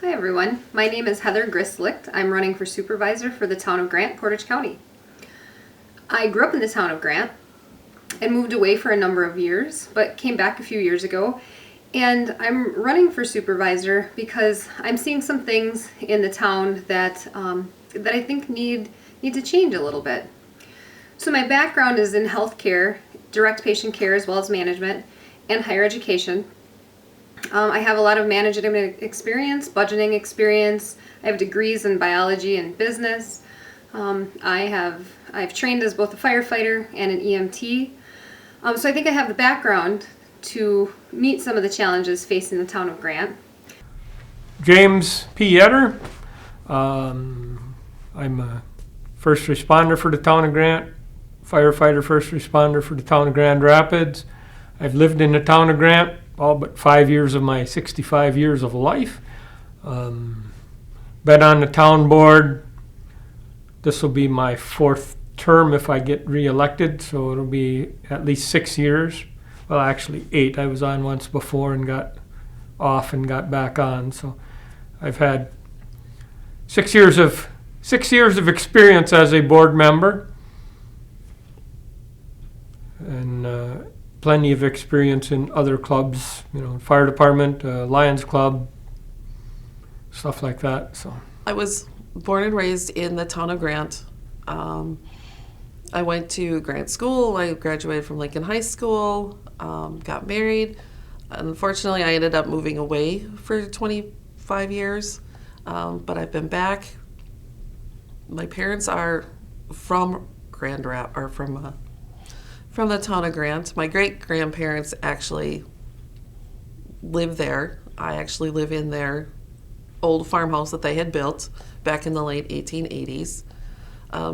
Hi everyone, my name is Heather Grislicht. I'm running for supervisor for the town of Grant, Portage County. I grew up in the town of Grant and moved away for a number of years, but came back a few years ago. And I'm running for supervisor because I'm seeing some things in the town that I think need to change a little bit. So my background is in healthcare, direct patient care as well as management, and higher education. I have a lot of management experience, budgeting experience. I have degrees in biology and business. I've trained as both a firefighter and an EMT. So I think I have the background to meet some of the challenges facing the town of Grant. James Pieter. I'm a first responder for the town of Grant, firefighter first responder for the town of Grand Rapids. I've lived in the town of Grant all but 5 years of my 65 years of life. Been on the town board. This will be my fourth term if I get reelected, so it'll be at least 6 years. Well, actually 8. I was on once before and got off and got back on. So I've had 6 years of experience as a board member, and plenty of experience in other clubs, fire department, Lions Club, stuff like that. So I was born and raised in the town of Grant. I went to Grant School. I graduated from Lincoln High School, got married. Unfortunately, I ended up moving away for 25 years, but I've been back. My parents are from from the town of Grant. My great-grandparents actually live there. I actually live in their old farmhouse that they had built back in the late 1880s.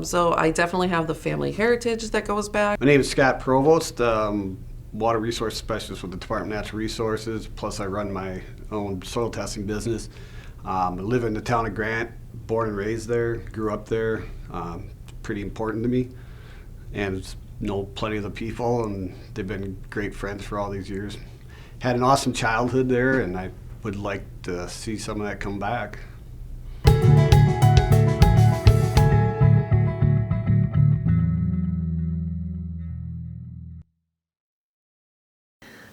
So I definitely have the family heritage that goes back. My name is Scott Provost, water resource specialist with the Department of Natural Resources, plus I run my own soil testing business. I live in the town of Grant, born and raised there, grew up there. Pretty important to me, and know plenty of the people, and they've been great friends for all these years. Had an awesome childhood there, and I would like to see some of that come back.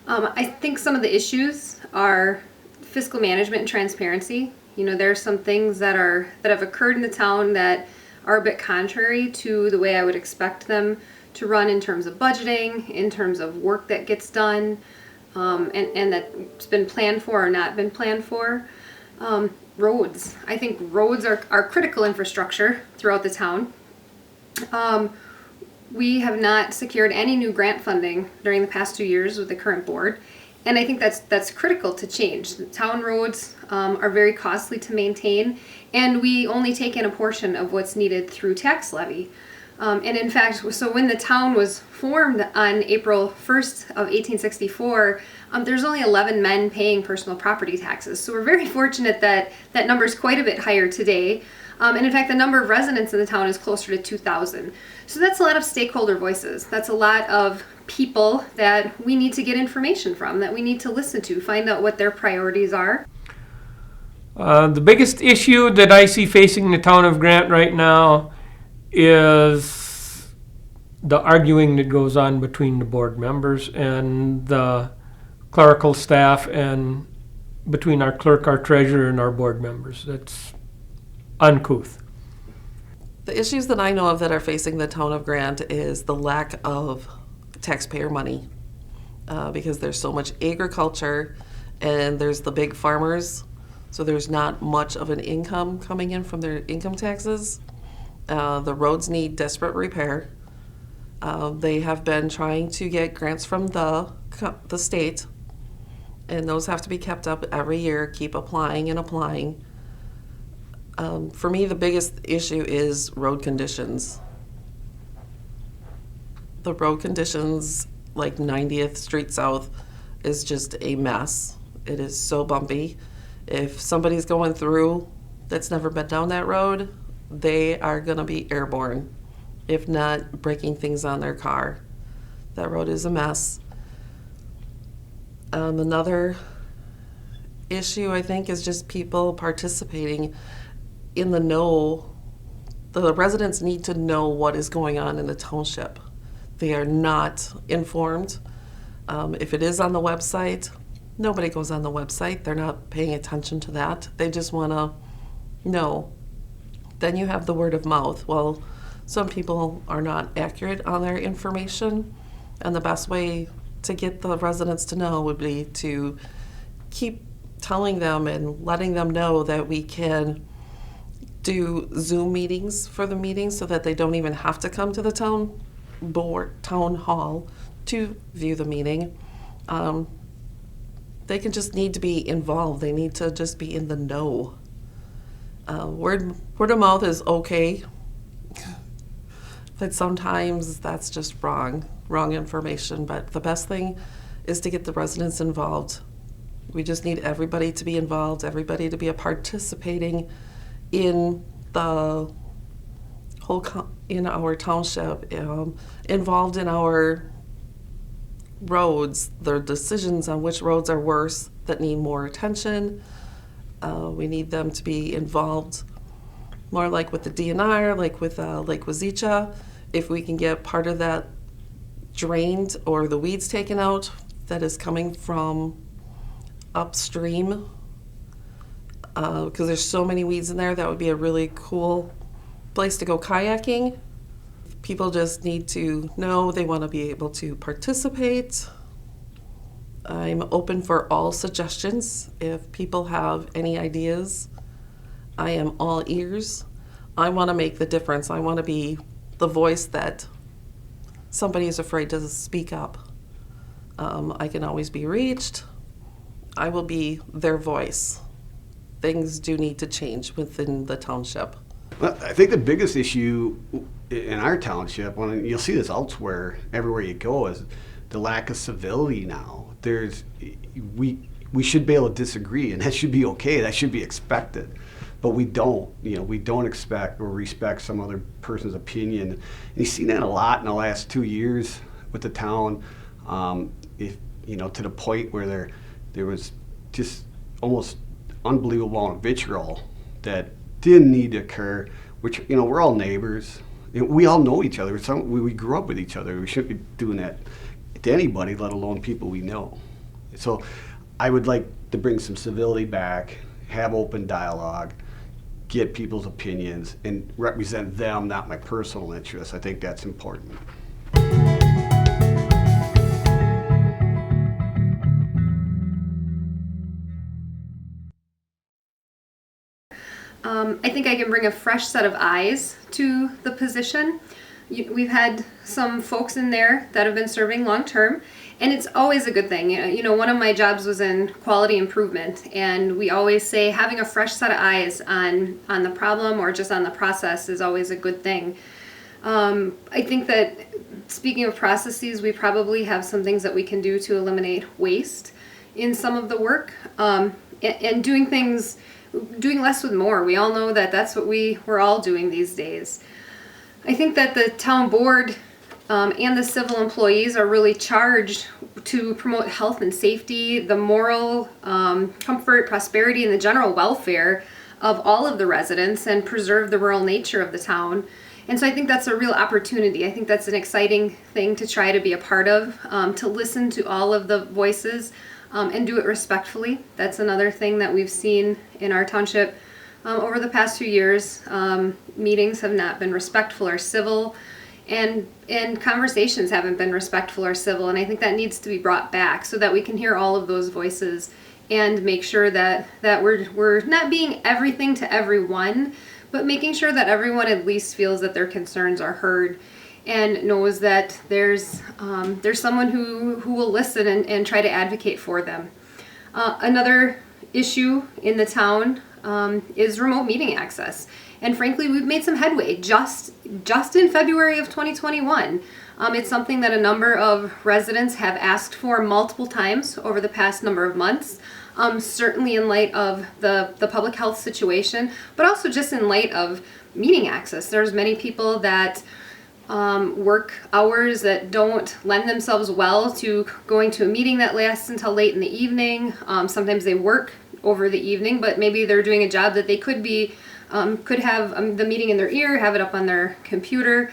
I think some of the issues are fiscal management and transparency. There are some things that have occurred in the town that are a bit contrary to the way I would expect them to run in terms of budgeting, in terms of work that gets done, and that's been planned for or not been planned for. Roads. I think roads are critical infrastructure throughout the town. We have not secured any new grant funding during the past 2 years with the current board, and I think that's critical to change. The town roads are very costly to maintain, and we only take in a portion of what's needed through tax levy. And in fact, so when the town was formed on April 1st of 1864, there's only 11 men paying personal property taxes. So we're very fortunate that that number is quite a bit higher today. And in fact, the number of residents in the town is closer to 2,000. So that's a lot of stakeholder voices. That's a lot of people that we need to get information from, that we need to listen to, find out what their priorities are. The biggest issue that I see facing the town of Grant right now is the arguing that goes on between the board members and the clerical staff, and between our clerk, our treasurer, and our board members. That's uncouth. The issues that I know of that are facing the town of Grant is the lack of taxpayer money, because there's so much agriculture and there's the big farmers, so there's not much of an income coming in from their income taxes. The roads need desperate repair. They have been trying to get grants from the state, and those have to be kept up every year, keep applying and applying. For me, the biggest issue is road conditions. The road conditions, like 90th Street South, is just a mess. It is so bumpy. If somebody's going through that's never been down that road, they are going to be airborne, if not breaking things on their car. That road is a mess. Another issue, I think, is just people participating in the know. The residents need to know what is going on in the township. They are not informed. If it is on the website, nobody goes on the website. They're not paying attention to that. They just want to know. Then you have the word of mouth. Well, some people are not accurate on their information, and the best way to get the residents to know would be to keep telling them and letting them know that we can do Zoom meetings for the meetings so that they don't even have to come to the town hall to view the meeting. They can just need to be involved. They need to just be in the know. Word of mouth is okay, but sometimes that's just wrong information. But the best thing is to get the residents involved. We just need everybody to be involved, everybody to be a participating in the whole in our township, involved in our roads, the decisions on which roads are worse that need more attention. We need them to be involved more like with the DNR, like with Lake Wazicha. If we can get part of that drained or the weeds taken out that is coming from upstream, because there's so many weeds in there, that would be a really cool place to go kayaking. People just need to know they want to be able to participate. I'm open for all suggestions. If people have any ideas, I am all ears. I want to make the difference. I want to be the voice that somebody is afraid to speak up. I can always be reached. I will be their voice. Things do need to change within the township. Well, I think the biggest issue in our township, when you'll see this elsewhere, everywhere you go, is the lack of civility now. We should be able to disagree, and that should be okay. That should be expected. But we don't. We don't expect or respect some other person's opinion. And you've seen that a lot in the last 2 years with the town. To the point where there was just almost unbelievable amount of vitriol that didn't need to occur. Which we're all neighbors. We all know each other. We grew up with each other. We shouldn't be doing that to anybody, let alone people we know. So I would like to bring some civility back, have open dialogue, get people's opinions, and represent them, not my personal interests. I think that's important. I think I can bring a fresh set of eyes to the position. We've had some folks in there that have been serving long term, and it's always a good thing. One of my jobs was in quality improvement, and we always say having a fresh set of eyes on the problem or just on the process is always a good thing. I think that, speaking of processes, we probably have some things that we can do to eliminate waste in some of the work, and doing less with more. We all know that that's what we're all doing these days. I think that the town board and the civil employees are really charged to promote health and safety, the moral comfort, prosperity, and the general welfare of all of the residents, and preserve the rural nature of the town. And so I think that's a real opportunity. I think that's an exciting thing to try to be a part of, to listen to all of the voices and do it respectfully. That's another thing that we've seen in our township over the past few years. Meetings have not been respectful or civil, and conversations haven't been respectful or civil, and I think that needs to be brought back so that we can hear all of those voices and make sure that we're not being everything to everyone, but making sure that everyone at least feels that their concerns are heard and knows that there's someone who will listen and try to advocate for them. Another issue in the town is remote meeting access. And frankly, we've made some headway just in February of 2021. It's something that a number of residents have asked for multiple times over the past number of months, certainly in light of the public health situation, but also just in light of meeting access. There's many people that work hours that don't lend themselves well to going to a meeting that lasts until late in the evening. Sometimes they work over the evening, but maybe they're doing a job that they could have the meeting in their ear, have it up on their computer.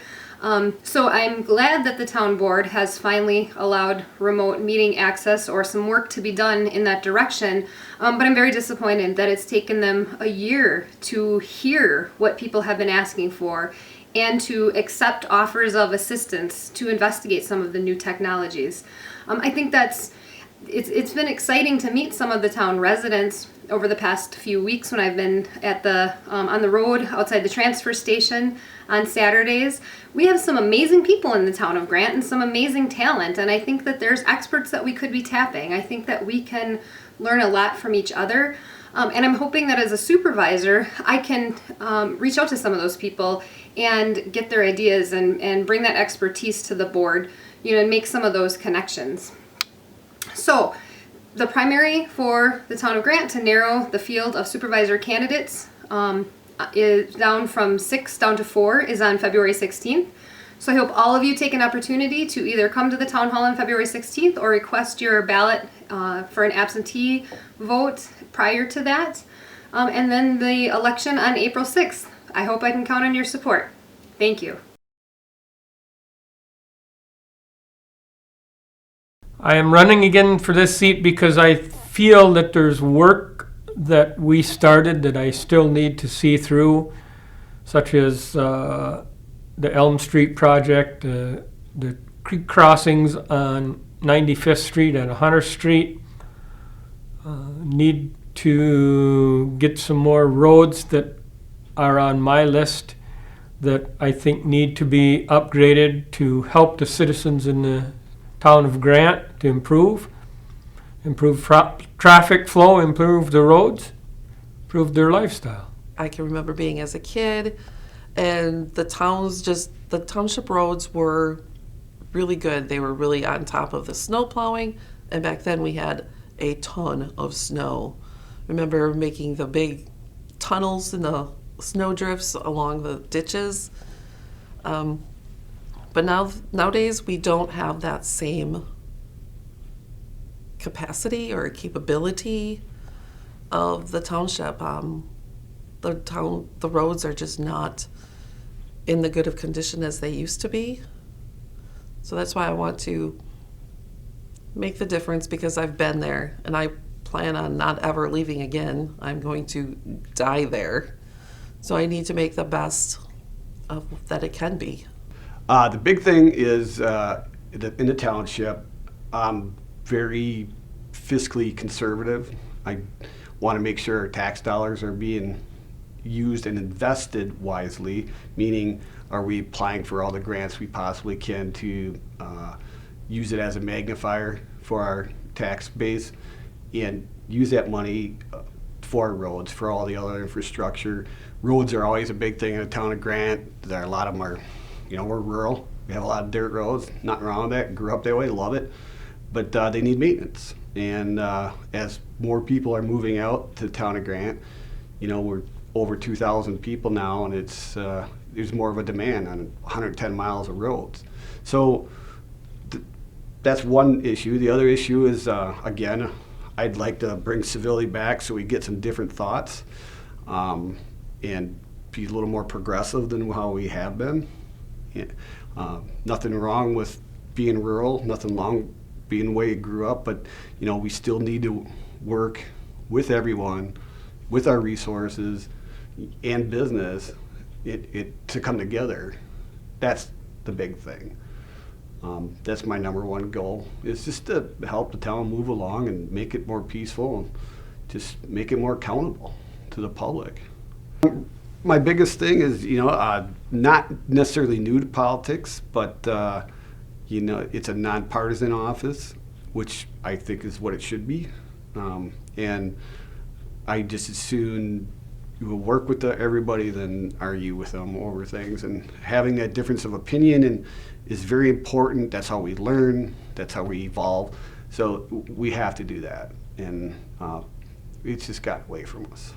So I'm glad that the town board has finally allowed remote meeting access or some work to be done in that direction. But I'm very disappointed that it's taken them a year to hear what people have been asking for and to accept offers of assistance to investigate some of the new technologies. I think it's been exciting to meet some of the town residents over the past few weeks when I've been at on the road outside the transfer station on Saturdays. We have some amazing people in the town of Grant and some amazing talent, and I think that there's experts that we could be tapping. I think that we can learn a lot from each other, and I'm hoping that as a supervisor I can reach out to some of those people and get their ideas and bring that expertise to the board, and make some of those connections. So the primary for the town of Grant to narrow the field of supervisor candidates is down from 6 down to 4 is on February 16th. So I hope all of you take an opportunity to either come to the town hall on February 16th or request your ballot for an absentee vote prior to that. And then the election on April 6th. I hope I can count on your support. Thank you. I am running again for this seat because I feel that there's work that we started that I still need to see through, such as the Elm Street project, the creek crossings on 95th Street and Hunter Street. Need to get some more roads that are on my list that I think need to be upgraded to help the citizens in the town of Grant to improve traffic flow, improve the roads, improve their lifestyle. I can remember being as a kid, and the township roads were really good. They were really on top of the snow plowing, and back then we had a ton of snow. I remember making the big tunnels and the snow drifts along the ditches. But nowadays we don't have that same capacity or capability of the township. The roads are just not in the good of condition as they used to be. So that's why I want to make the difference, because I've been there and I plan on not ever leaving again. I'm going to die there. So I need to make the best of that it can be. The big thing is in the township, I'm very fiscally conservative. I want to make sure our tax dollars are being used and invested wisely, meaning are we applying for all the grants we possibly can to use it as a magnifier for our tax base and use that money for roads, for all the other infrastructure. Roads are always a big thing in the town of Grant. A lot of them are, we're rural. We have a lot of dirt roads. Nothing wrong with that. Grew up that way, love it. But they need maintenance. And as more people are moving out to the town of Grant, we're over 2,000 people now, and it's there's more of a demand on 110 miles of roads. So that's one issue. The other issue is, again, I'd like to bring civility back so we get some different thoughts and be a little more progressive than how we have been. Nothing wrong with being rural, nothing wrong being the way you grew up, but we still need to work with everyone, with our resources and business, to come together. That's the big thing. That's my number one goal, is just to help the town move along and make it more peaceful and just make it more accountable to the public. My biggest thing is, not necessarily new to politics, but, it's a nonpartisan office, which I think is what it should be. And I just as soon work with everybody than argue with them over things. And having that difference of opinion is very important. That's how we learn. That's how we evolve. So we have to do that. And it's just got away from us.